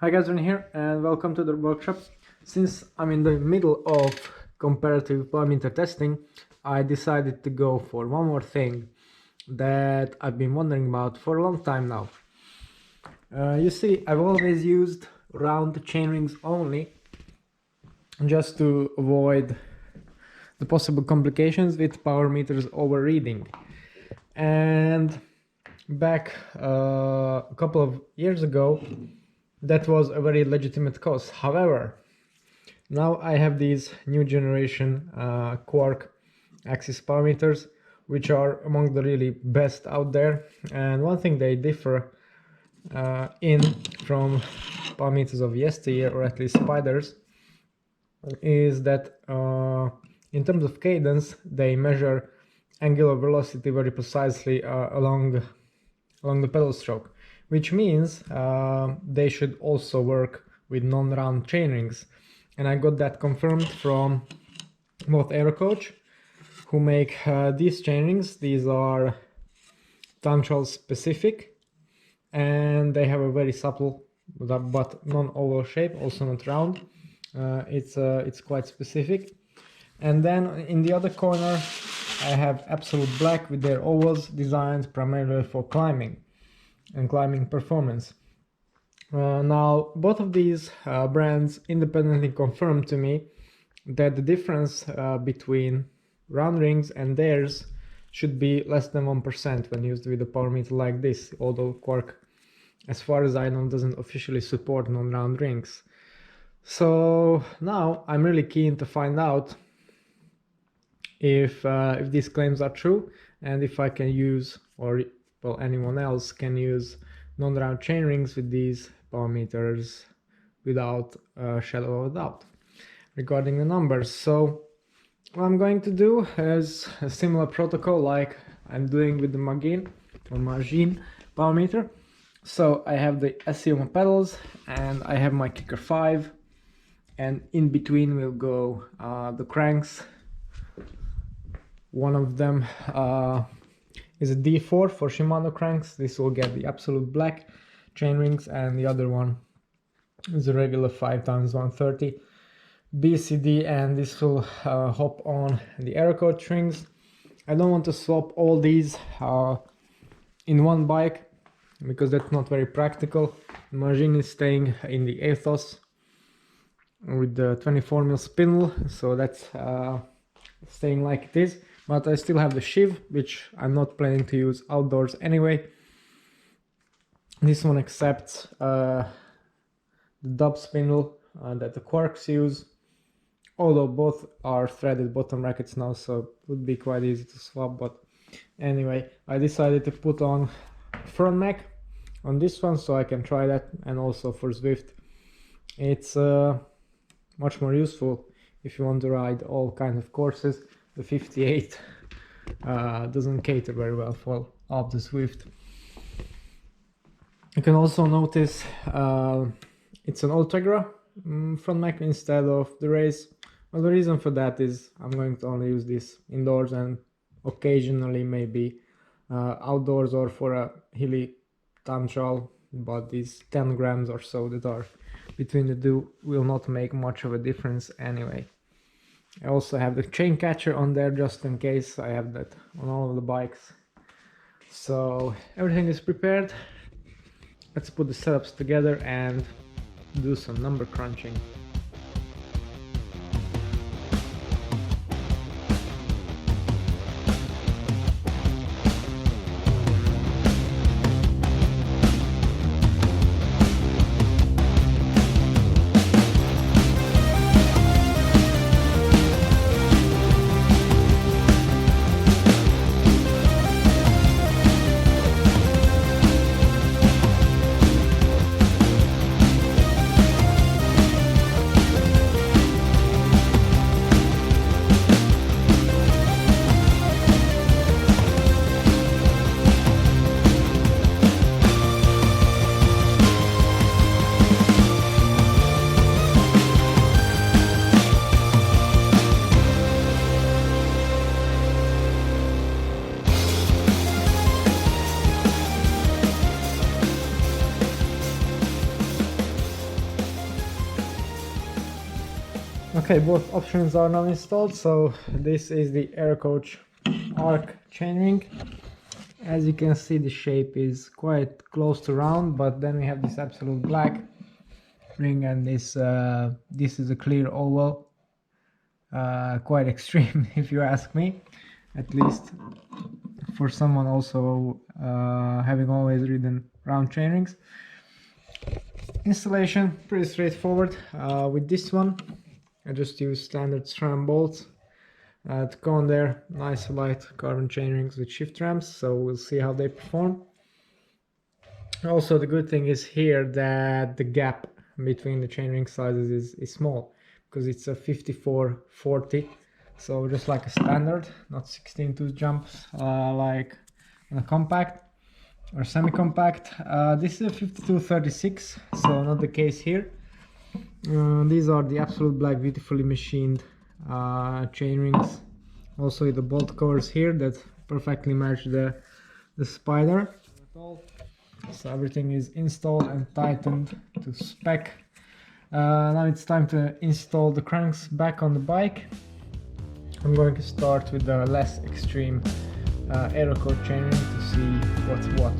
Hi guys, Ren here and welcome to the workshop. Since I'm in the middle of comparative parameter testing, I decided to go for one more thing that I've been wondering about for a long time now. You see, I've always used round chainrings only just to avoid the possible complications with power meters overreading. And back a couple of years ago, that was a very legitimate cause. However, now I have these new generation Quark axis power meters, which are among the really best out there. And one thing they differ in from power meters of yesteryear, or at least spiders, is that in terms of cadence, they measure angular velocity very precisely along the pedal stroke, which means they should also work with non-round chainrings. And I got that confirmed from both AeroCoach, who make these chainrings. These are tangential specific, and they have a very subtle but non-oval shape, also not round. It's quite specific. And then in the other corner, I have Absolute Black with their ovals designed primarily for climbing and climbing performance. Now, both of these brands independently confirmed to me that the difference between round rings and theirs should be less than 1% when used with a power meter like this, although Quark, as far as I know, doesn't officially support non-round rings. So now I'm really keen to find out if these claims are true, and if I can use, or well, anyone else can use non-round chainrings with these power meters without a shadow of a doubt regarding the numbers. So what I'm going to do is a similar protocol like I'm doing with the Magin power meter. So I have the SEO pedals and I have my kicker 5, and in between will go the cranks. One of them is a D4 for Shimano cranks. This will get the Absolute Black chainrings, and the other one is a regular 5x130 BCD, and this will hop on the AeroCoach rings. I don't want to swap all these in one bike because that's not very practical. The machine is staying in the ethos with the 24mm spindle, so that's staying like it is. But I still have the sheave, which I'm not planning to use outdoors anyway. This one accepts the dub spindle that the Quarks use, although both are threaded bottom brackets now, so it would be quite easy to swap. But anyway, I decided to put on front neck on this one so I can try that, and also for Zwift. It's much more useful if you want to ride all kinds of courses. The 58 doesn't cater very well for up the Zwift. You can also notice it's an Ultegra front neck instead of the race. Well, the reason for that is I'm going to only use this indoors and occasionally maybe outdoors or for a hilly tangential, but these 10 grams or so that are between the two will not make much of a difference anyway. I also have the chain catcher on there just in case. I have that on all of the bikes. So everything is prepared. Let's put the setups together and do some number crunching. Okay, both options are now installed. So this is the AeroCoach arc chainring. As you can see, the shape is quite close to round, but then we have this absolute black ring, and this is a clear oval. Quite extreme if you ask me, at least for someone also having always ridden round chainrings. Installation pretty straightforward. With this one I just use standard SRAM bolts to go on there. Nice light carbon chainrings with shift ramps, so we'll see how they perform. Also, the good thing is here that the gap between the chainring sizes is small, because it's a 54-40, so just like a standard, not 16 tooth jumps like on a compact or semi-compact. This is a 52-36, so not the case here. These are the absolute black, beautifully machined chainrings, also with the bolt covers here that perfectly match the spider. So everything is installed and tightened to spec. Now it's time to install the cranks back on the bike. I'm going to start with the less extreme AeroCoach chainring to see what's what.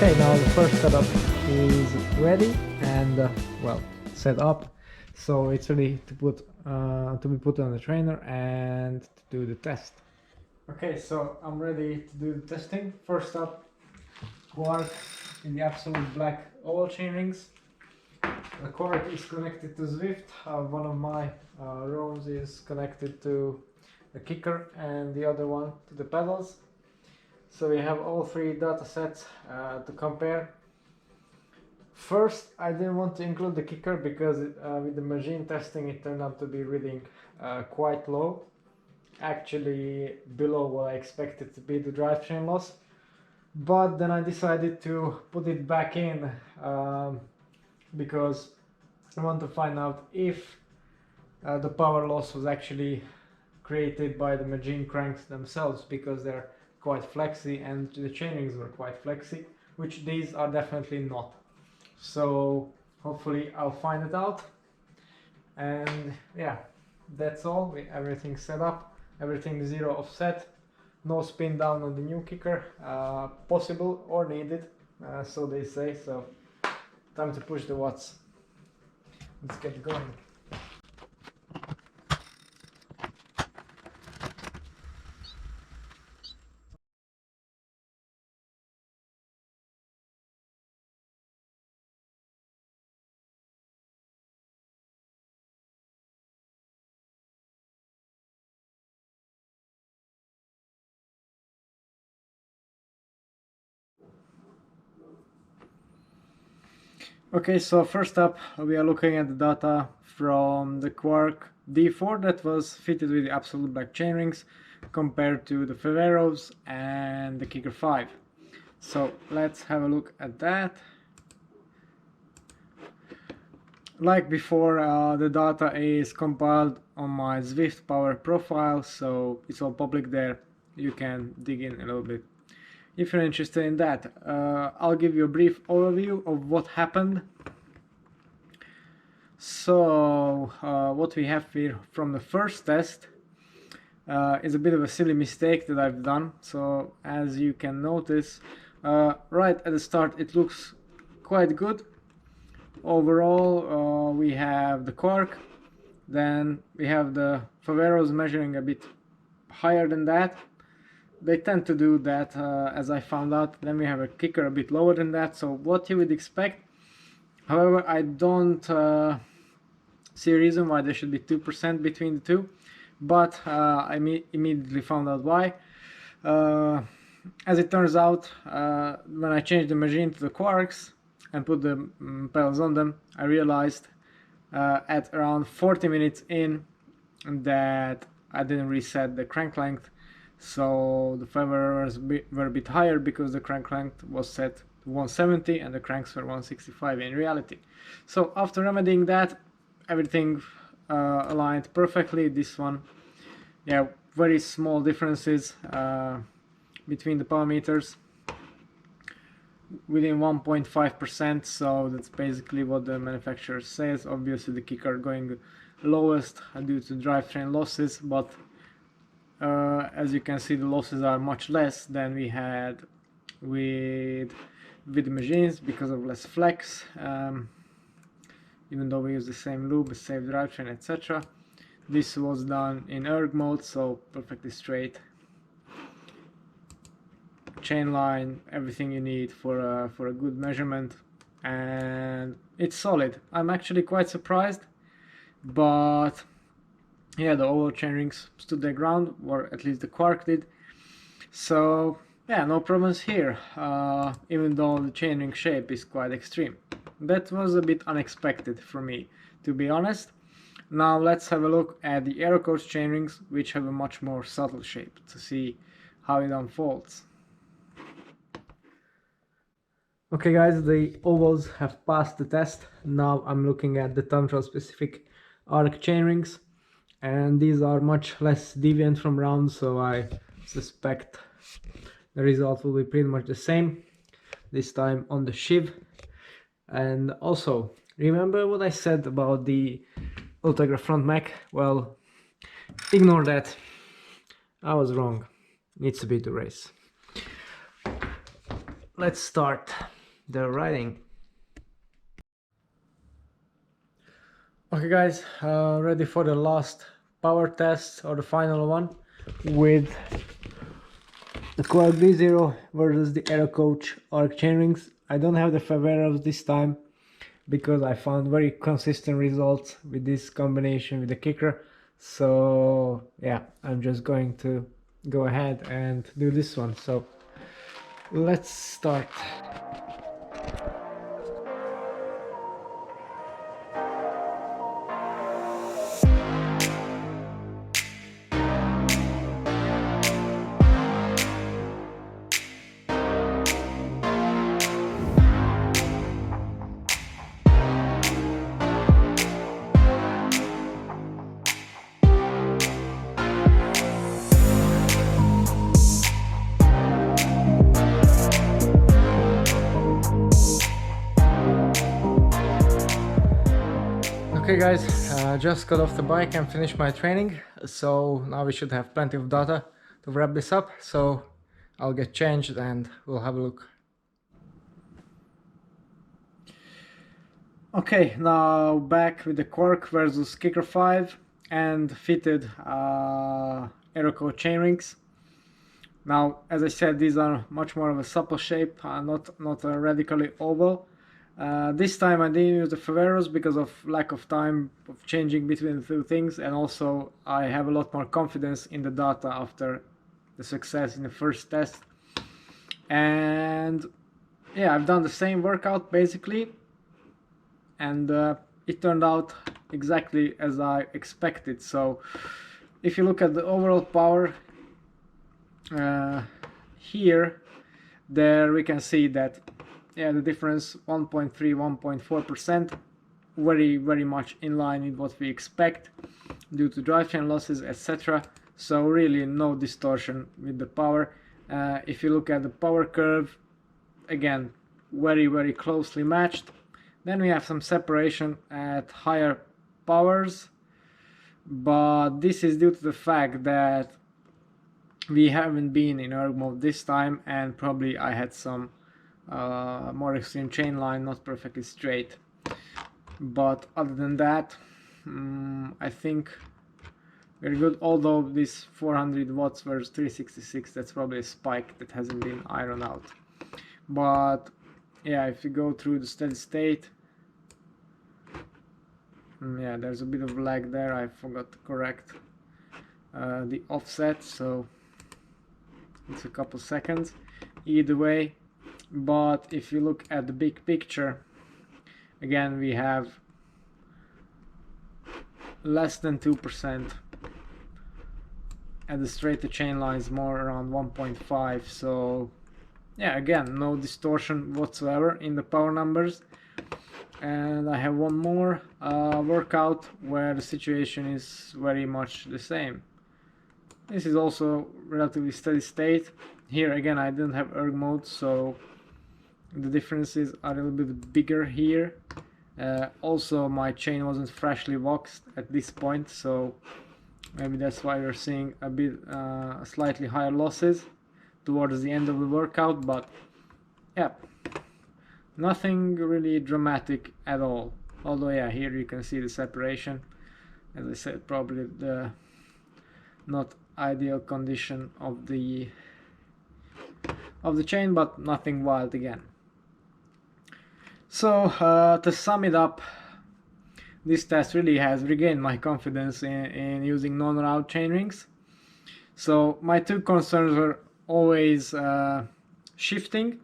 Okay, now the first setup is ready and well, set up, so it's ready to be put on the trainer and to do the test. Okay, so I'm ready to do the testing. First up, quark in the absolute black oval chainrings. The quark is connected to Zwift. One of my roams is connected to the kicker and the other one to the pedals. So we have all three data sets to compare. First, I didn't want to include the kicker because with the machine testing it turned out to be reading quite low. Actually below what I expected to be the drivetrain loss. But then I decided to put it back in because I want to find out if the power loss was actually created by the machine cranks themselves, because they're quite flexy and the chainrings were quite flexy, which these are definitely not. So hopefully I'll find it out. And yeah, that's all. Everything set up, everything zero offset, no spin down on the new kicker, possible or needed, so they say. So time to push the watts. Let's get going. Okay, so first up we are looking at the data from the Quark D4 that was fitted with the absolute black chainrings compared to the Ferreros and the Kicker 5. So let's have a look at that. Like before, the data is compiled on my Zwift power profile, so it's all public there. You can dig in a little bit if you're interested in that. I'll give you a brief overview of what happened. So what we have here from the first test is a bit of a silly mistake that I've done. So as you can notice, right at the start it looks quite good. Overall we have the quark, then we have the Faveros measuring a bit higher than that. They tend to do that, as I found out. Then we have a kicker a bit lower than that, so what you would expect. However, I don't see a reason why there should be 2% between the two, but I immediately found out why. As it turns out, when I changed the machine to the quarks and put the pedals on them, I realized at around 40 minutes in that I didn't reset the crank length, so the favors were a bit higher because the crank length was set to 170 and the cranks were 165 in reality. So after remedying that, everything aligned perfectly. This one, yeah, very small differences between the power meters, within 1.5%, so that's basically what the manufacturer says. Obviously the kicker going lowest due to drivetrain losses, but as you can see, the losses are much less than we had with the machines because of less flex, even though we use the same lube, the same drivetrain, etc. This was done in erg mode, so perfectly straight. Chain line, everything you need for a good measurement, and it's solid. I'm actually quite surprised, but yeah, the oval chainrings stood their ground, or at least the quark did. So yeah, no problems here, even though the chainring shape is quite extreme. That was a bit unexpected for me, to be honest. Now let's have a look at the AeroCoach chainrings, which have a much more subtle shape, to see how it unfolds. Okay guys, the ovals have passed the test. Now I'm looking at the time trial specific arc chainrings, and these are much less deviant from round, so I suspect the result will be pretty much the same, this time on the sheave. And also, remember what I said about the Ultegra front mech? Well, ignore that. I was wrong. Needs to be the race. Let's start the riding. Okay guys, ready for the last power test, or the final one, with the Quark D0 versus the AeroCoach arc chainrings. I don't have the Faveros this time because I found very consistent results with this combination with the kicker. So yeah, I'm just going to go ahead and do this one. So let's start. Okay guys, just got off the bike and finished my training, so now we should have plenty of data to wrap this up, so I'll get changed and we'll have a look. Okay, now back with the Quark versus Kicker 5 and fitted AeroCoach chainrings. Now, as I said, these are much more of a supple shape, not a radically oval. This time I didn't use the Faveros because of lack of time of changing between the two things, and also I have a lot more confidence in the data after the success in the first test. And yeah, I've done the same workout basically, and it turned out exactly as I expected. So if you look at the overall power here, there we can see that yeah, the difference 1.3, 1.4%, very much in line with what we expect due to drivetrain losses, etc. So really no distortion with the power. If you look at the power curve, again very closely matched. Then we have some separation at higher powers, but this is due to the fact that we haven't been in erg mode this time, and probably I had some more extreme chain line, not perfectly straight. But other than that, I think we're good, although this 400 watts versus 366, that's probably a spike that hasn't been ironed out. But yeah, if you go through the steady state, yeah, there's a bit of lag there. I forgot to correct the offset, so it's a couple seconds either way. But if you look at the big picture, again, we have less than 2%, and the straight to chain line is more around 1.5. So yeah, again, no distortion whatsoever in the power numbers. And I have one more workout where the situation is very much the same. This is also relatively steady state. Here again, I didn't have erg mode, so the differences are a little bit bigger here. Also, my chain wasn't freshly waxed at this point, so maybe that's why we're seeing a bit slightly higher losses towards the end of the workout. But yeah, nothing really dramatic at all. Although yeah, here you can see the separation. As I said, probably the not ideal condition of the chain, but nothing wild again. So to sum it up, this test really has regained my confidence in using non-round chainrings. So my two concerns were always shifting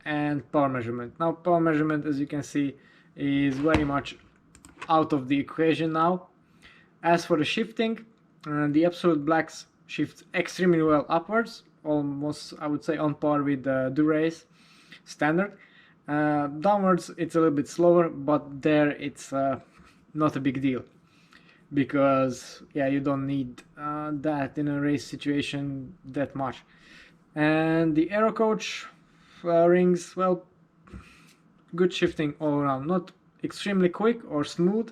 and power measurement. Now power measurement, as you can see, is very much out of the equation now. As for the shifting, the absolute blacks shift extremely well upwards, almost I would say on par with the Durace standard. Downwards it's a little bit slower, but there it's not a big deal, because yeah, you don't need that in a race situation that much. And the AeroCoach rings, well, good shifting all around, not extremely quick or smooth,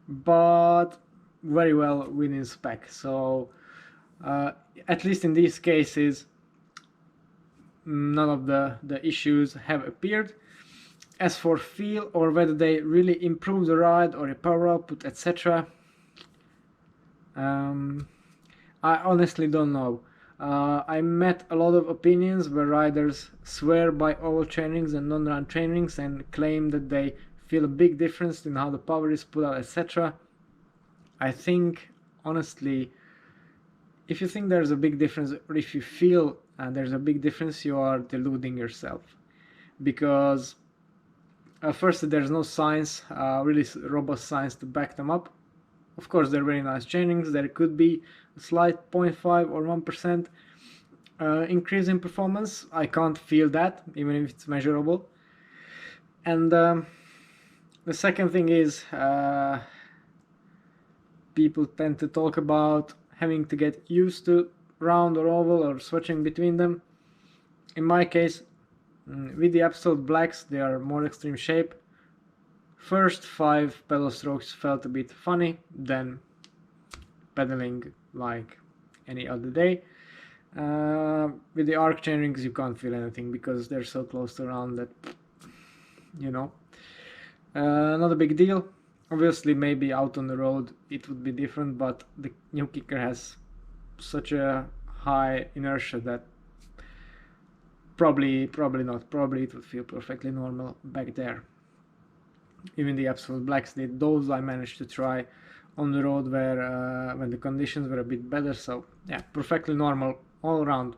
but very well within spec. So at least in these cases, none of the issues have appeared. As for feel or whether they really improve the ride or a power output, etc., I honestly don't know. I met a lot of opinions where riders swear by all chainrings and non-run chainrings and claim that they feel a big difference in how the power is put out, etc. I think, honestly, if you think there's a big difference, or if you feel there's a big difference, you are deluding yourself. Because first, there's no science, really robust science to back them up. Of course, they're very nice chainrings. There could be a slight 0.5 or 1% increase in performance. I can't feel that, even if it's measurable. And the second thing is, people tend to talk about having to get used to round or oval or switching between them. In my case, with the absolute blacks, they are more extreme shape. First 5 pedal strokes felt a bit funny, then pedaling like any other day. With the arc chainrings you can't feel anything because they're so close to round that, you know, not a big deal. Obviously, maybe out on the road it would be different, but the new kicker has such a high inertia that probably not. Probably it would feel perfectly normal back there. Even the absolute blacks did. Those I managed to try on the road where when the conditions were a bit better. So yeah, perfectly normal all around.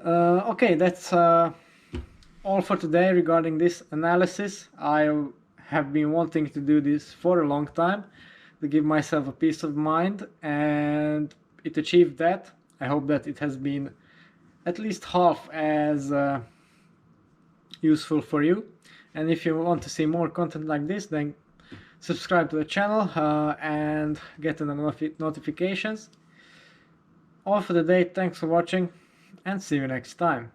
Okay, that's all for today regarding this analysis. I have been wanting to do this for a long time to give myself a peace of mind, and it achieved that. I hope that it has been at least half as useful for you. And if you want to see more content like this, then subscribe to the channel and get the notifications. All for the day. Thanks for watching, and see you next time.